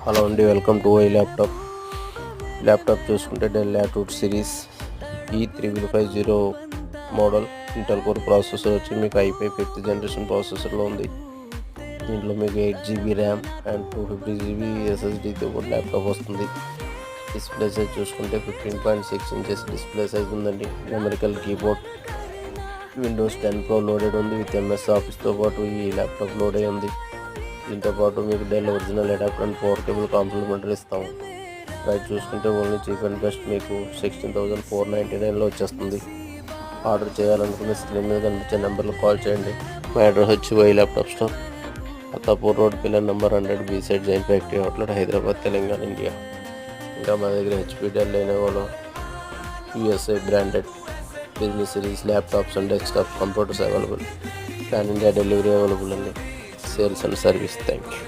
Hello అండి, welcome to why laptop చూసుకుంటే del latitude series E3050 model Intel core processor వచ్చి మీకు ఐపై 5th generation ప్రాసెసర్లో ఉంది. దీంట్లో మీకు 8GB ర్యామ్ అండ్ 250GB SSDతో కూడా ల్యాప్టాప్ వస్తుంది. డిస్ప్లే సైజ్ చూసుకుంటే 15.6 ఇంచెస్ డిస్ప్లే సైజ్ ఉందండి. Numerical keyboard, Windows 10 Pro loaded ఉంది. విత్ MS ఆఫీస్తో పాటు ఈ ల్యాప్టాప్ లోడ్ అయి ఉంది. దీంతో పాటు మీకు Dell original adapter and power cable complimentary ఇస్తాము. ప్రైస్ చూసుకుంటే ఓన్లీ చీప్ అండ్ బెస్ట్ మీకు 16,499లో వచ్చేస్తుంది. ఆర్డర్ చేయాలనుకునే స్క్రీన్ మీద కనిపించే నెంబర్లో కాల్ చేయండి. మా అడ్రస్ వచ్చి Y laptop store, Attapur road, pillar number 100, B side, Jain factory outlet, Hyderabad, Telangana, India. ఇంకా మా దగ్గర HP, Dell, Lenovo, USA branded business series laptops and desktop computers available. Pan India delivery available అండి. Sales and service. Thank you.